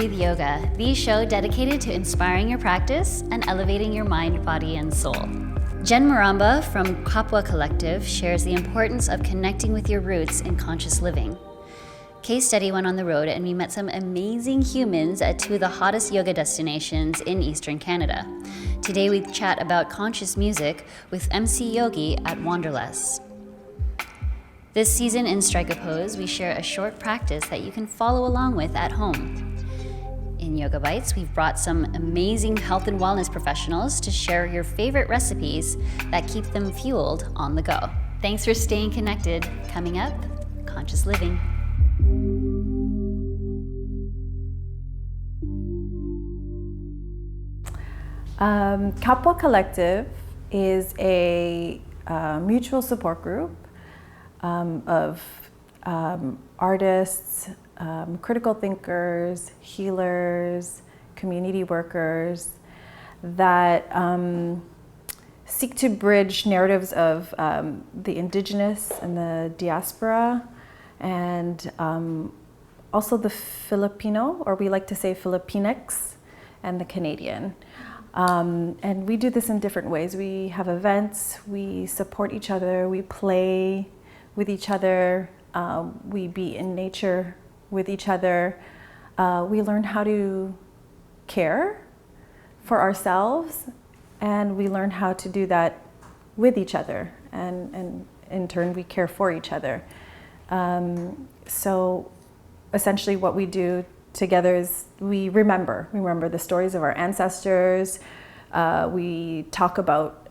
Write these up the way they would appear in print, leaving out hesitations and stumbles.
Breathe Yoga, the show dedicated to inspiring your practice and elevating your mind, body, and soul. Jen Maramba from Kapwa Collective shares the importance of connecting with your roots in conscious living. Kaye Study went on the road and we met some amazing humans at two of the hottest yoga destinations in Eastern Canada. Today we chat about conscious music with MC Yogi at Wanderlust. This season in Strike a Pose, we share a short practice that you can follow along with at home. In Yoga Bites, we've brought some amazing health and wellness professionals to share your favorite recipes that keep them fueled on the go. Thanks for staying connected. Coming up, Conscious Living. Kapwa Collective is a mutual support group of artists, critical thinkers, healers, community workers that seek to bridge narratives of the indigenous and the diaspora, and also the Filipino, or we like to say Filipinx, and the Canadian. And we do this in different ways. We have events, we support each other, we play with each other, we be in nature with each other. We learn how to care for ourselves, and we learn how to do that with each other, and in turn we care for each other. So essentially what we do together is we remember the stories of our ancestors. We talk about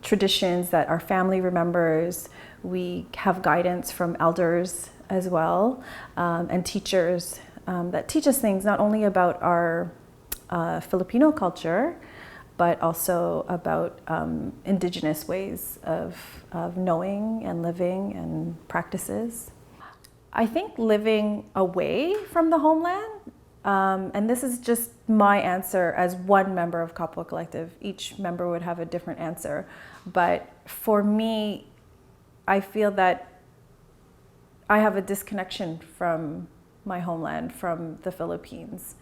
traditions that our family remembers. We have guidance from elders as well, and teachers that teach us things not only about our Filipino culture, but also about indigenous ways of knowing and living and practices. I think living away from the homeland, and this is just my answer as one member of Kapwa Collective. Each member would have a different answer. But for me, I feel that I have a disconnection from my homeland, from the Philippines.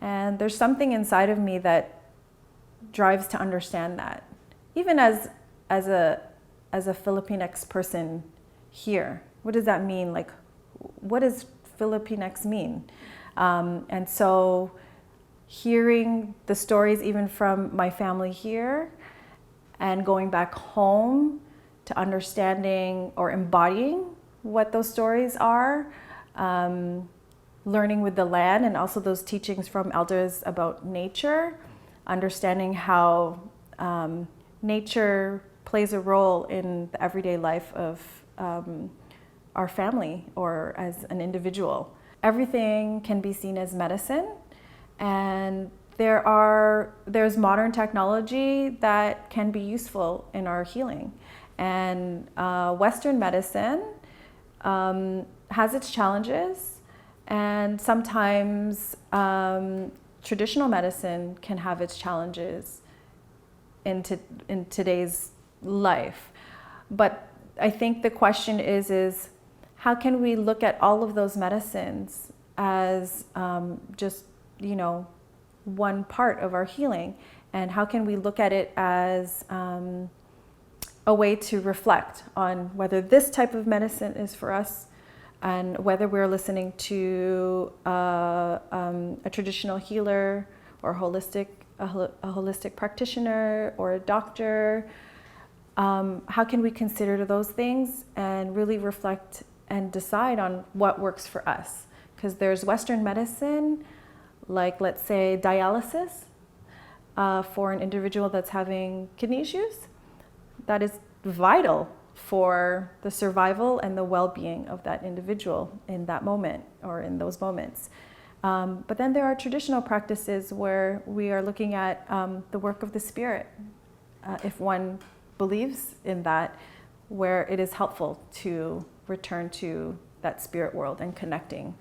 And there's something inside of me that drives to understand that. Even as a Filipinx person here, what does that mean? Like, what does Filipinx mean? And so hearing the stories even from my family here and going back home to understanding or embodying what those stories are, learning with the land, and also those teachings from elders about nature, understanding how nature plays a role in the everyday life of our family or as an individual. Everything can be seen as medicine, and there's modern technology that can be useful in our healing. And Western medicine has its challenges, and sometimes traditional medicine can have its challenges in today's life. But I think the question is how can we look at all of those medicines as just, one part of our healing? And how can we look at it as a way to reflect on whether this type of medicine is for us, and whether we're listening to a traditional healer or a holistic practitioner or a doctor. How can we consider those things and really reflect and decide on what works for us? Because there's Western medicine, like let's say dialysis for an individual that's having kidney issues. That is vital for the survival and the well-being of that individual in that moment or in those moments. But then there are traditional practices where we are looking at the work of the spirit, if one believes in that, where it is helpful to return to that spirit world and connecting.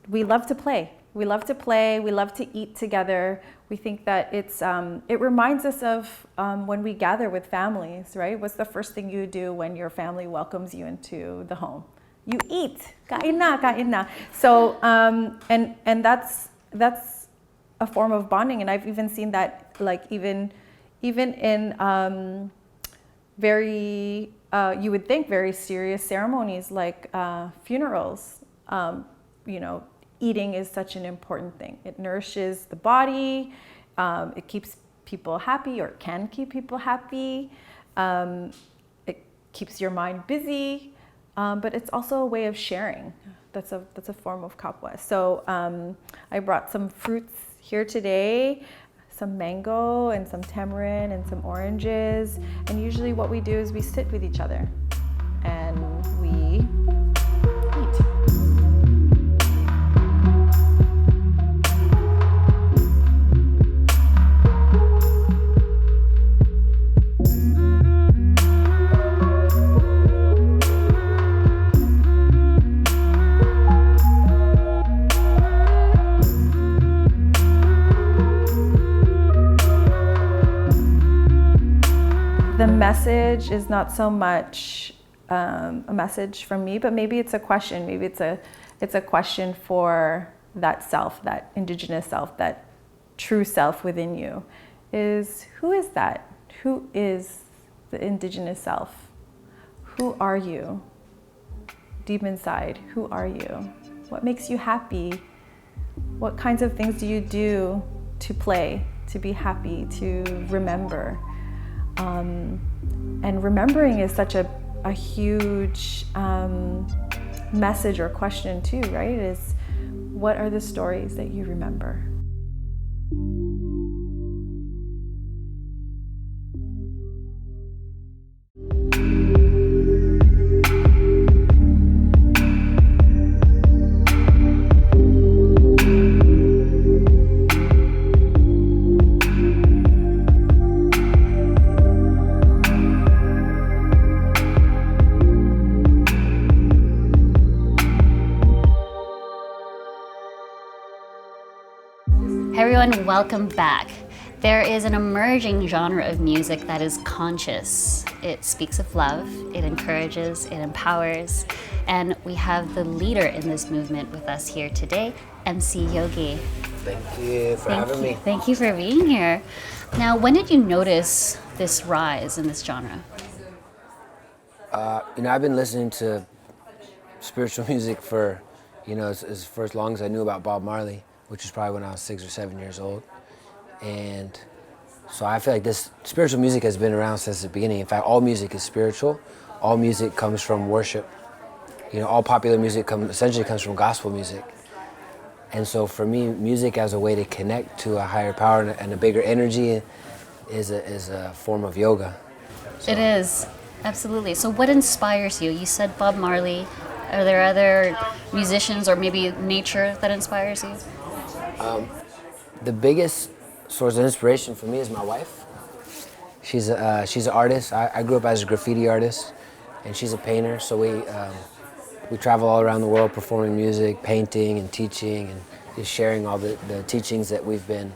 We love to play. We love to play. We love to eat together. We think that it reminds us of when we gather with families, right? What's the first thing you do when your family welcomes you into the home? You eat. Kain na, kain na. So, and that's that's a form of bonding. And I've even seen that, like, even in very, you would think, very serious ceremonies like funerals. Eating is such an important thing. It nourishes the body. It keeps people happy, or can keep people happy. It keeps your mind busy, but it's also a way of sharing. That's a form of kapwa. So I brought some fruits here today, some mango and some tamarind and some oranges. And usually what we do is we sit with each other and we eat. The message is not so much a message from me, but maybe it's a question. Maybe it's a question for that self, that indigenous self, that true self within you. Who is that? Who is the indigenous self? Who are you? Deep inside, who are you? What makes you happy? What kinds of things do you do to play, to be happy, to remember? And remembering is such a huge message or question too, right? Is what are the stories that you remember? Everyone, welcome back. There is an emerging genre of music that is conscious. It speaks of love, it encourages, it empowers, and we have the leader in this movement with us here today, MC Yogi. Thank you for having me. Thank you for being here. Now, when did you notice this rise in this genre? I've been listening to spiritual music for, as long as I knew about Bob Marley, which is probably when I was 6 or 7 years old. And so I feel like this spiritual music has been around since the beginning. In fact, all music is spiritual. All music comes from worship. All popular music essentially comes from gospel music. And so for me, music as a way to connect to a higher power and a bigger energy is a form of yoga. So. It is, absolutely. So what inspires you? You said Bob Marley. Are there other musicians or maybe nature that inspires you? The biggest source of inspiration for me is my wife. She's an artist. I grew up as a graffiti artist, and she's a painter. So we travel all around the world performing music, painting, and teaching, and just sharing all the teachings that we've been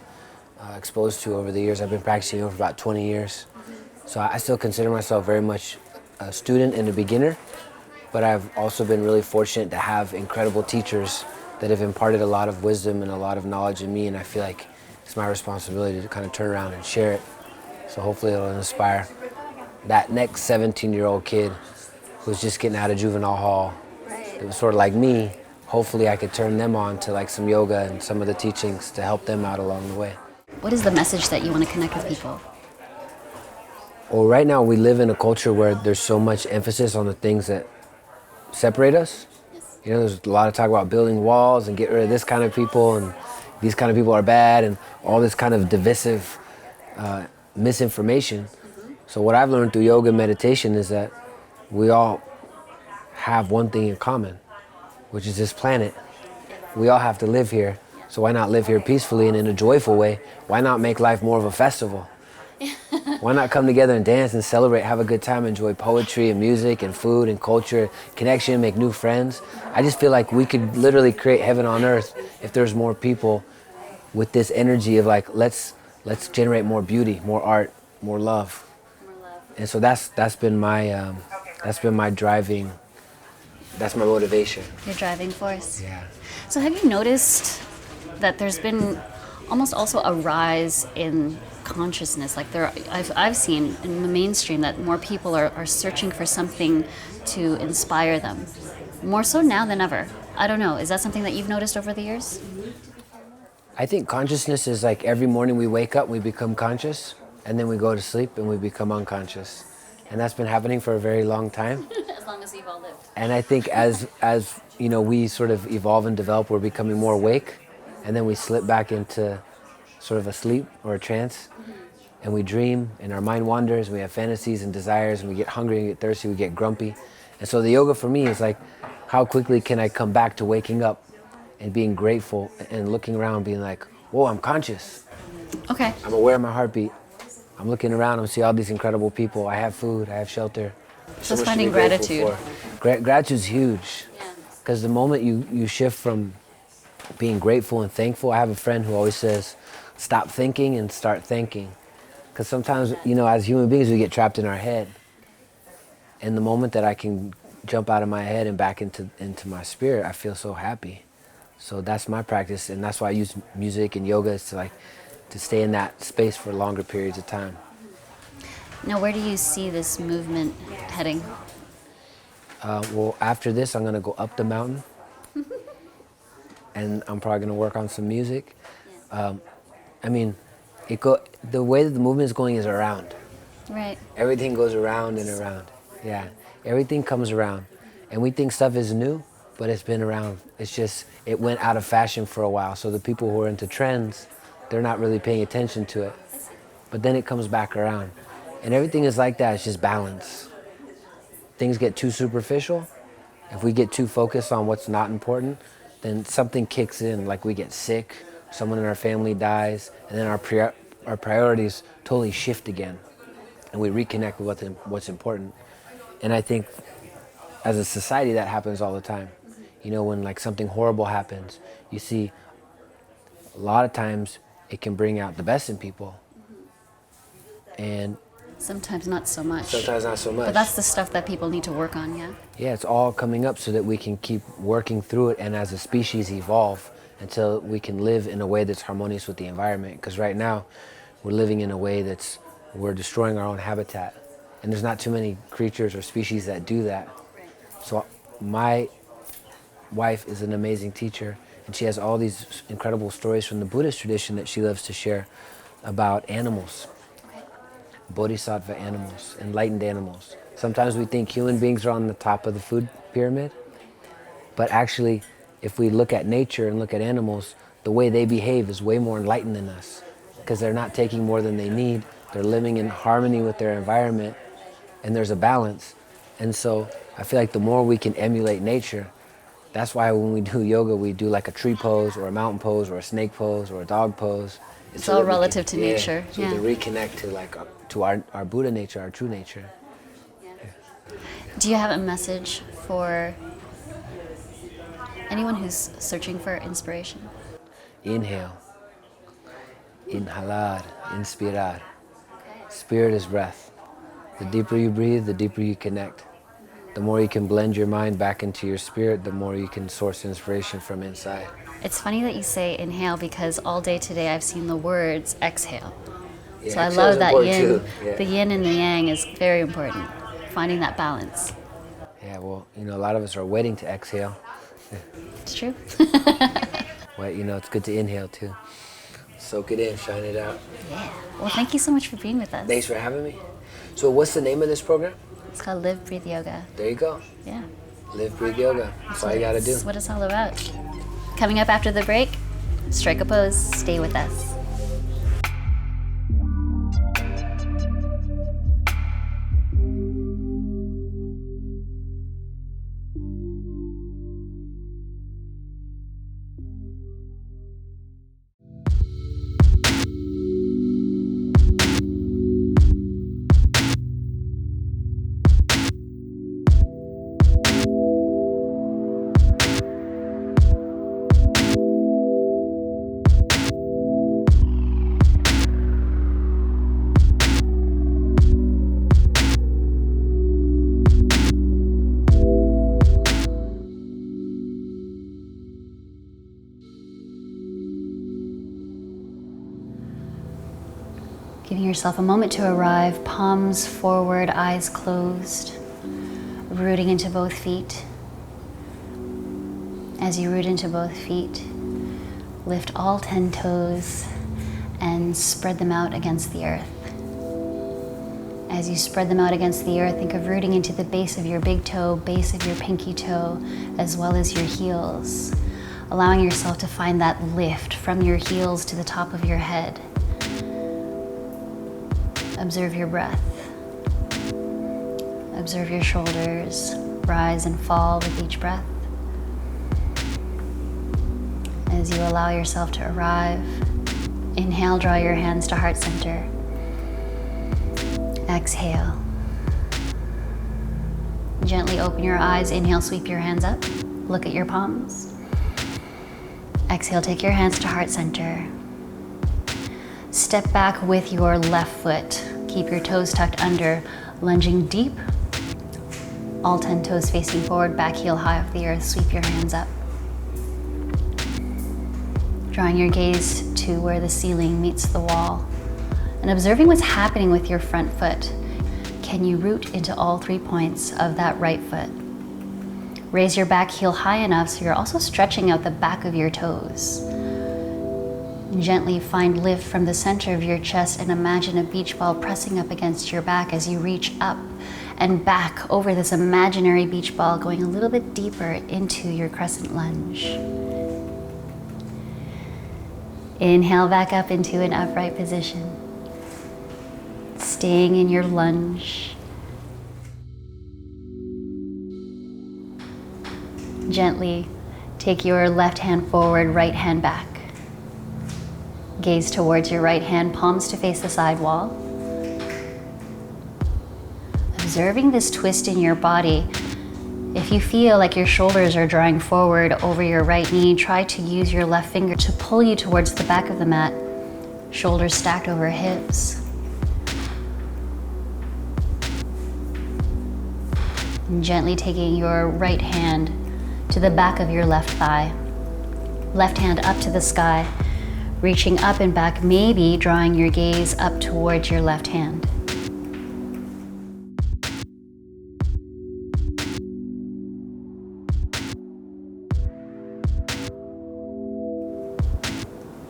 exposed to over the years. I've been practicing for about 20 years. So I still consider myself very much a student and a beginner, but I've also been really fortunate to have incredible teachers that have imparted a lot of wisdom and a lot of knowledge in me, and I feel like it's my responsibility to kind of turn around and share it. So hopefully it'll inspire that next 17-year-old kid who's just getting out of juvenile hall. It was sort of like me. Hopefully I could turn them on to like some yoga and some of the teachings to help them out along the way. What is the message that you want to connect with people? Well, right now we live in a culture where there's so much emphasis on the things that separate us. There's a lot of talk about building walls and get rid of this kind of people, and these kind of people are bad, and all this kind of divisive misinformation. So what I've learned through yoga and meditation is that we all have one thing in common, which is this planet. We all have to live here. So why not live here peacefully and in a joyful way? Why not make life more of a festival? Why not come together and dance and celebrate, have a good time, enjoy poetry and music and food and culture, connection, make new friends? I just feel like we could literally create heaven on earth if there's more people with this energy of like, let's generate more beauty, more art, more love. And so that's been my driving, that's my motivation. Your driving force. Yeah. So have you noticed that there's been almost also a rise in consciousness. Like I've seen in the mainstream that more people are searching for something to inspire them, more so now than ever. I don't know. Is that something that you've noticed over the years? I think consciousness is like every morning we wake up, we become conscious, and then we go to sleep and we become unconscious. And that's been happening for a very long time. As long as we've all lived. And I think as you know, we sort of evolve and develop, we're becoming more awake, and then we slip back into sort of a sleep or a trance, and we dream, and our mind wanders, and we have fantasies and desires, and we get hungry, and we get thirsty, we get grumpy. And so the yoga for me is like, how quickly can I come back to waking up and being grateful and looking around being like, whoa, I'm conscious. Okay. I'm aware of my heartbeat. I'm looking around and see all these incredible people. I have food, I have shelter. So much to finding be grateful gratitude. for. Gratitude's huge. Because the moment you shift from being grateful and thankful, I have a friend who always says, stop thinking and start thanking. Because sometimes, you know, as human beings, we get trapped in our head. And the moment that I can jump out of my head and back into my spirit, I feel so happy. So that's my practice, and that's why I use music and yoga is to stay in that space for longer periods of time. Now, where do you see this movement heading? Well, after this, I'm gonna go up the mountain, and I'm probably gonna work on some music. I mean, the way that the movement is going is around. Right. Everything goes around and around. Yeah, everything comes around, and we think stuff is new, but it's been around. It's just, it went out of fashion for a while. So the people who are into trends, they're not really paying attention to it. But then it comes back around. And everything is like that, it's just balance. Things get too superficial. If we get too focused on what's not important, then something kicks in, like we get sick, someone in our family dies, and then our priorities totally shift again. And we reconnect with what's important. And I think as a society that happens all the time. You know, when like something horrible happens, you see a lot of times it can bring out the best in people. And sometimes not so much. Sometimes not so much. But that's the stuff that people need to work on, yeah? Yeah, it's all coming up so that we can keep working through it and as a species evolve until we can live in a way that's harmonious with the environment. Because right now, we're living in a way we're destroying our own habitat. And there's not too many creatures or species that do that. So my wife is an amazing teacher, and she has all these incredible stories from the Buddhist tradition that she loves to share about animals, bodhisattva animals, enlightened animals. Sometimes we think human beings are on the top of the food pyramid, but actually, if we look at nature and look at animals, the way they behave is way more enlightened than us, because they're not taking more than they need, they're living in harmony with their environment, and there's a balance. And so I feel like the more we can emulate nature, that's why when we do yoga, we do like a tree pose or a mountain pose or a snake pose or a dog pose. It's all relative to nature. So to reconnect to our Buddha nature, our true nature. Yeah. Do you have a message for anyone who's searching for inspiration? Inhale. Inhalar. Inspirar. Spirit is breath. The deeper you breathe, the deeper you connect. The more you can blend your mind back into your spirit, the more you can source inspiration from inside. It's funny that you say inhale because all day today I've seen the words exhale. Yeah, so I love that yin. Yeah. The yin and the yang is very important. Finding that balance. Yeah, well, you know, a lot of us are waiting to exhale. It's true. Well, you know, it's good to inhale too. Soak it in, shine it out. Yeah. Well, thank you so much for being with us. Thanks for having me. So what's the name of this program? It's called Live, Breathe Yoga. There you go. Yeah. Live, breathe yoga. That's all you gotta do. That's what it's all about. Coming up after the break, strike a pose. Stay with us. Giving yourself a moment to arrive, palms forward, eyes closed, rooting into both feet. As you root into both feet, lift all 10 toes and spread them out against the earth. As you spread them out against the earth, think of rooting into the base of your big toe, base of your pinky toe, as well as your heels, allowing yourself to find that lift from your heels to the top of your head. Observe your breath. Observe your shoulders rise and fall with each breath. As you allow yourself to arrive, inhale, draw your hands to heart center. Exhale. Gently open your eyes. Inhale, sweep your hands up. Look at your palms. Exhale, take your hands to heart center. Step back with your left foot. Keep your toes tucked under, lunging deep. All 10 toes facing forward, back heel high off the earth. Sweep your hands up. Drawing your gaze to where the ceiling meets the wall and observing what's happening with your front foot. Can you root into all 3 points of that right foot? Raise your back heel high enough so you're also stretching out the back of your toes. Gently find lift from the center of your chest and imagine a beach ball pressing up against your back as you reach up and back over this imaginary beach ball, going a little bit deeper into your crescent lunge. Inhale back up into an upright position. Staying in your lunge. Gently take your left hand forward, right hand back. Gaze towards your right hand, palms to face the side wall. Observing this twist in your body. If you feel like your shoulders are drawing forward over your right knee, try to use your left finger to pull you towards the back of the mat. Shoulders stacked over hips. And gently taking your right hand to the back of your left thigh. Left hand up to the sky, reaching up and back, maybe drawing your gaze up towards your left hand.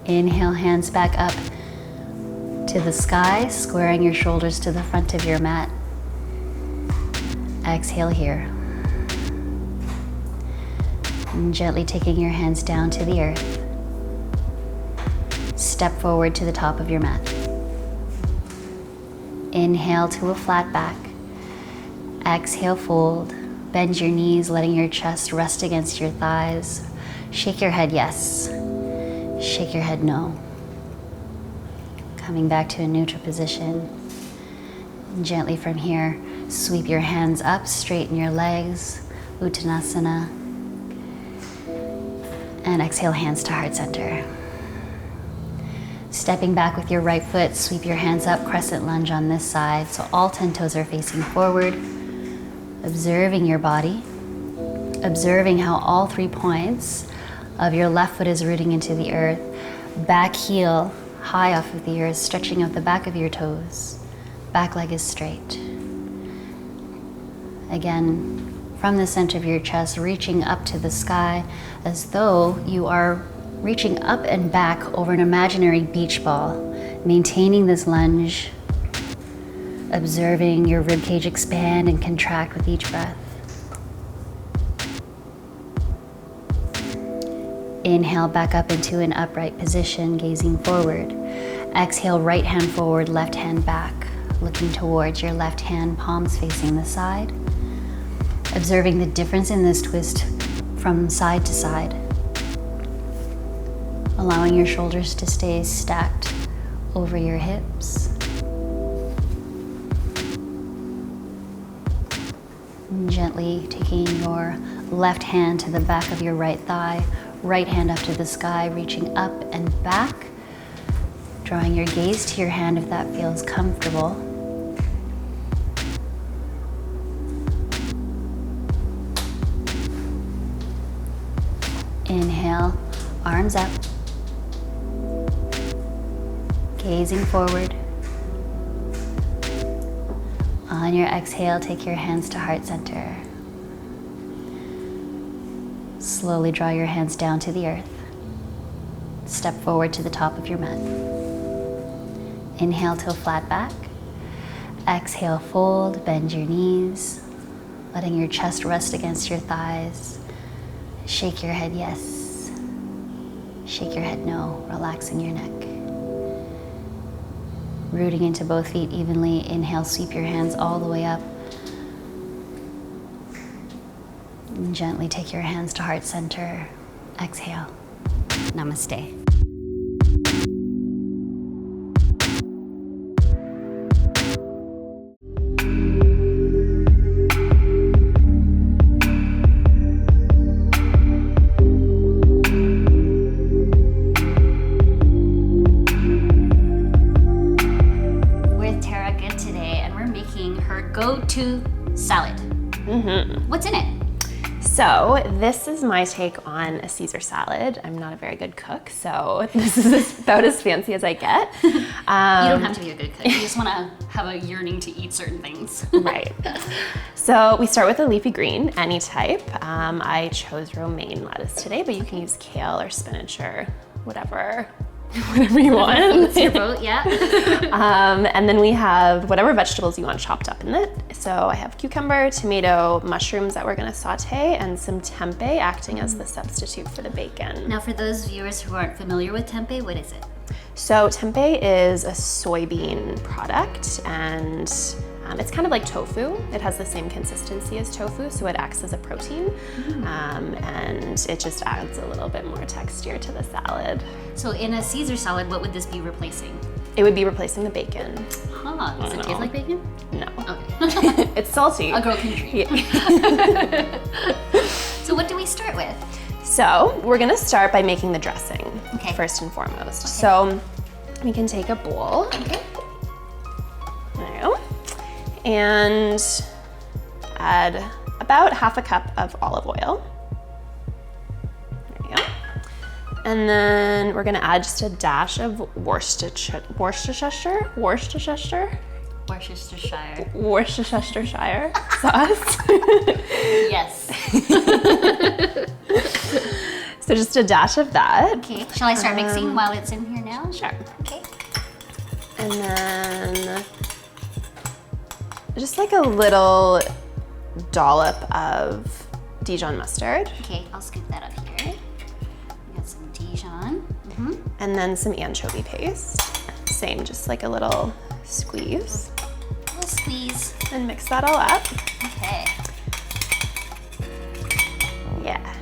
Inhale, hands back up to the sky, squaring your shoulders to the front of your mat. Exhale here. And gently taking your hands down to the earth. Step forward to the top of your mat. Inhale to a flat back. Exhale, fold. Bend your knees, letting your chest rest against your thighs. Shake your head yes. Shake your head no. Coming back to a neutral position. And gently from here, sweep your hands up, straighten your legs, Uttanasana. And exhale, hands to heart center. Stepping back with your right foot, sweep your hands up, crescent lunge on this side. So all 10 toes are facing forward. Observing your body. Observing how all 3 points of your left foot is rooting into the earth. Back heel high off of the earth, stretching out the back of your toes. Back leg is straight. Again, from the center of your chest, reaching up to the sky as though you are reaching up and back over an imaginary beach ball, maintaining this lunge, observing your ribcage expand and contract with each breath. Inhale back up into an upright position, gazing forward. Exhale, right hand forward, left hand back, looking towards your left hand, palms facing the side. Observing the difference in this twist from side to side. Allowing your shoulders to stay stacked over your hips. And gently taking your left hand to the back of your right thigh, right hand up to the sky, reaching up and back. Drawing your gaze to your hand if that feels comfortable. Inhale, arms up. Gazing forward. On your exhale, take your hands to heart center. Slowly draw your hands down to the earth. Step forward to the top of your mat. Inhale till flat back. Exhale, fold, bend your knees, letting your chest rest against your thighs. Shake your head yes. Shake your head no, relaxing your neck. Rooting into both feet evenly. Inhale, sweep your hands all the way up. And gently take your hands to heart center. Exhale. Namaste. Go-to salad. What's in it? So this is my take on a Caesar salad. I'm not a very good cook, so this is about as fancy as I get. You don't have to be a good cook. You just want to have a yearning to eat certain things. Right. So we start with a leafy green, any type. I chose romaine lettuce today, but you can use kale or spinach or whatever you want. It's your vote, yeah. And then we have whatever vegetables you want chopped up in it. So I have cucumber, tomato, mushrooms that we're gonna saute, and some tempeh acting as the substitute for the bacon. Now for those viewers who aren't familiar with tempeh, what is it? So tempeh is a soybean product, and it's kind of like tofu. It has the same consistency as tofu, so it acts as a protein, and it just adds a little bit more texture to the salad. So in a Caesar salad, what would this be replacing? It would be replacing the bacon. Huh, does it taste like bacon? No. Okay. It's salty. A girl can dream. Yeah. So what do we start with? So we're gonna start by making the dressing, Okay. first and foremost. Okay. So we can take a bowl. Okay. There you go. And add about half a cup of olive oil. There you go. And then we're gonna add just a dash of Worcestershire sauce. Yes. So just a dash of that. Okay, shall I start mixing while it's in here now? Sure. Okay. And then just like a little dollop of Dijon mustard. Okay, I'll scoop that up here. We got some Dijon. And then some anchovy paste. Same, just like a little squeeze. A little squeeze. And mix that all up. Okay. Yeah.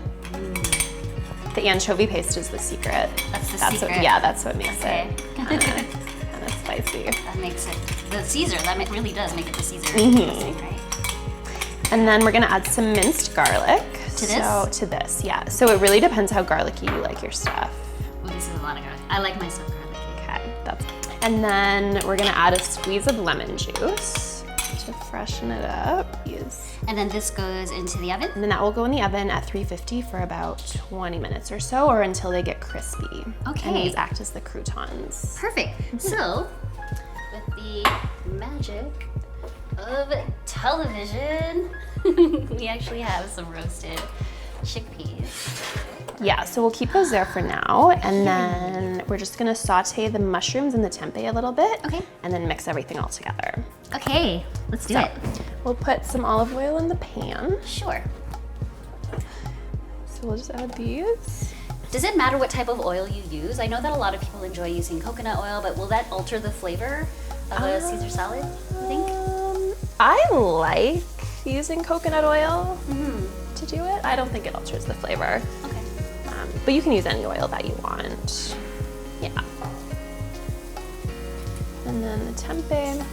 The anchovy paste is the secret. That's the secret. That's what makes it kind of spicy. That makes it the Caesar. That really does make it the Caesar dressing, right? And then we're gonna add some minced garlic. To this? To this, yeah. So it really depends how garlicky you like your stuff. Ooh, this is a lot of garlic. I like my stuff garlicky. Okay, and then we're gonna add a squeeze of lemon juice to freshen it up. And then this goes into the oven? And then that will go in the oven at 350 for about 20 minutes or so, or until they get crispy. Okay. And these act as the croutons. Perfect. So, with the magic of television, we actually have some roasted chickpeas. Yeah, so we'll keep those there for now, and then we're just gonna saute the mushrooms and the tempeh a little bit, Okay. and then mix everything all together. Okay, let's do it. We'll put some olive oil in the pan. Sure. So we'll just add these. Does it matter what type of oil you use? I know that a lot of people enjoy using coconut oil, but will that alter the flavor of a Caesar salad, you think? I like using coconut oil to do it. I don't think it alters the flavor. Okay. But you can use any oil that you want. Yeah. And then the tempeh.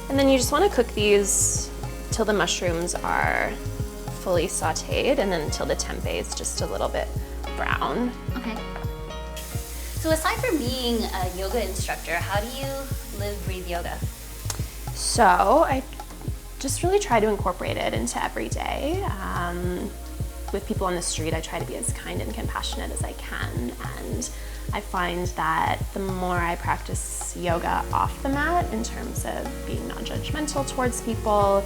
And then you just want to cook these till the mushrooms are fully sauteed, and then until the tempeh is just a little bit brown. Okay. So aside from being a yoga instructor, how do you live, breathe yoga? So I just really try to incorporate it into every day. with people on the street, I try to be as kind and compassionate as I can. And I find that the more I practice yoga off the mat in terms of being non-judgmental towards people,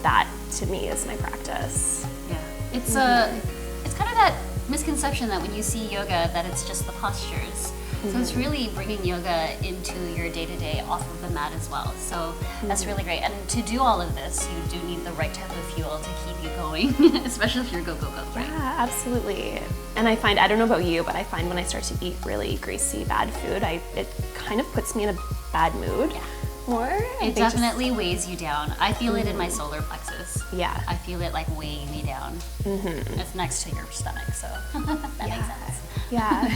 that to me is my practice. Yeah, it's kind of that misconception that when you see yoga that it's just the postures. So it's really bringing yoga into your day-to-day off of the mat as well. So that's really great. And to do all of this, you do need the right type of fuel to keep you going, especially if you're go, right? Yeah, absolutely. And I find, I don't know about you, but I find when I start to eat really greasy, bad food, it kind of puts me in a bad mood. Yeah. More. It definitely weighs you down. I feel it in my solar plexus. Yeah. I feel it like weighing me down. It's next to your stomach, so that makes sense. Yeah.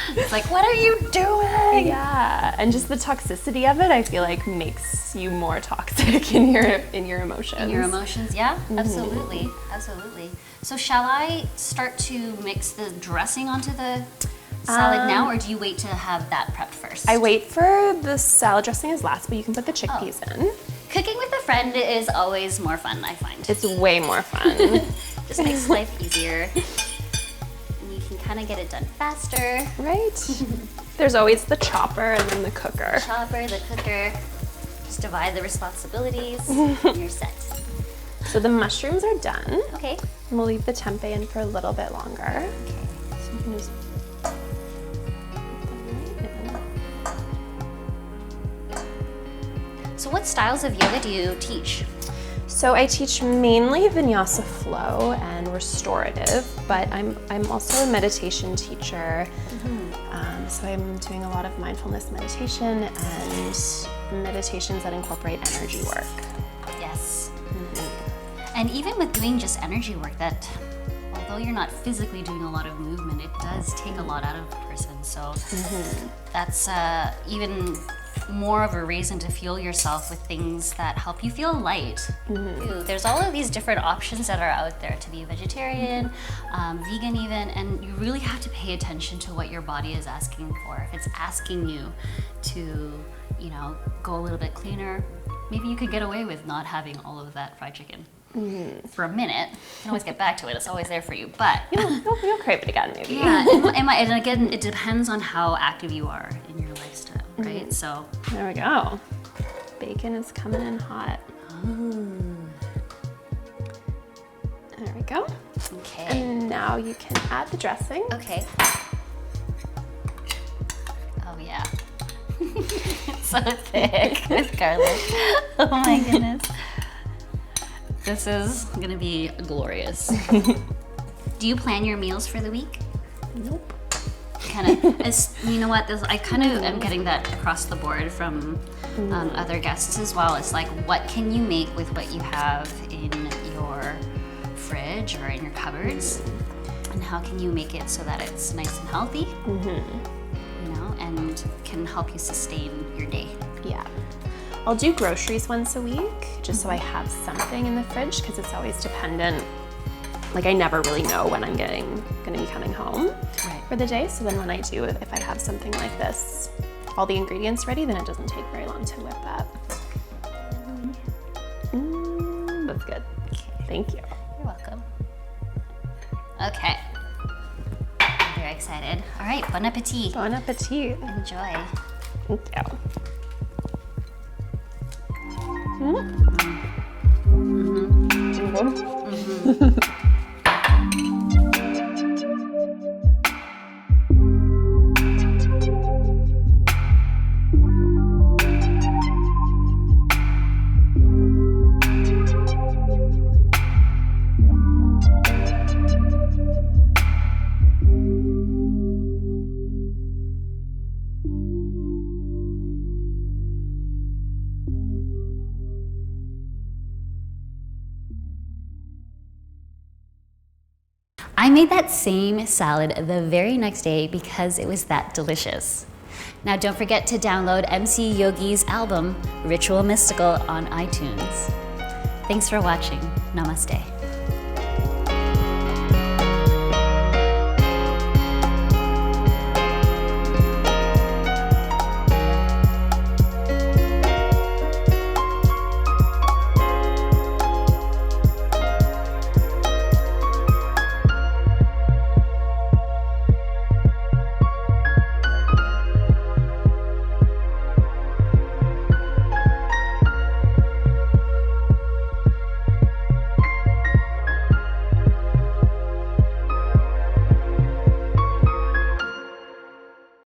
It's like, what are you doing? Yeah, and just the toxicity of it, I feel like makes you more toxic in your emotions. In your emotions, yeah, absolutely. So shall I start to mix the dressing onto the salad now, or do you wait to have that prepped first? I wait for the salad dressing as last, but you can put the chickpeas in. Cooking with a friend is always more fun, I find. It's way more fun. Just makes life easier. Kind of get it done faster. Right? There's always the chopper and then the cooker. The cooker. Just divide the responsibilities and you're set. So the mushrooms are done. Okay. And we'll leave the tempeh in for a little bit longer. Okay. So you can just put them right in. So what styles of yoga do you teach? So I teach mainly vinyasa flow and restorative, but I'm also a meditation teacher. So I'm doing a lot of mindfulness meditation and meditations that incorporate energy work. Yes. And even with doing just energy work, that although you're not physically doing a lot of movement, it does take a lot out of a person. So that's even more of a reason to fuel yourself with things that help you feel light. Ooh, there's all of these different options that are out there to be a vegetarian, vegan even, and you really have to pay attention to what your body is asking for. If it's asking you to, go a little bit cleaner, maybe you could get away with not having all of that fried chicken. For a minute. You can always get back to it. It's always there for you. But you'll crave it again, maybe. Yeah, and again, it depends on how active you are in your lifestyle, right? So there we go. Bacon is coming in hot. There we go. Okay. And now you can add the dressing. Okay. Oh yeah. It's so thick with garlic. Oh my goodness. This is gonna be glorious. Do you plan your meals for the week? Nope. You know what? I kind of am getting that across the board from other guests as well. It's like, what can you make with what you have in your fridge or in your cupboards, and how can you make it so that it's nice and healthy, and can help you sustain your day. Yeah. I'll do groceries once a week, just so I have something in the fridge, because it's always dependent. Like, I never really know when I'm gonna be coming home for the day. So then when I do, if I have something like this, all the ingredients ready, then it doesn't take very long to whip up. That's good. Okay. Thank you. You're welcome. Okay. I'm very excited. All right, bon appetit. Bon appetit. Enjoy. Thank you. I made that same salad the very next day because it was that delicious. Now don't forget to download MC Yogi's album, Ritual Mystical, on iTunes. Thanks for watching. Namaste.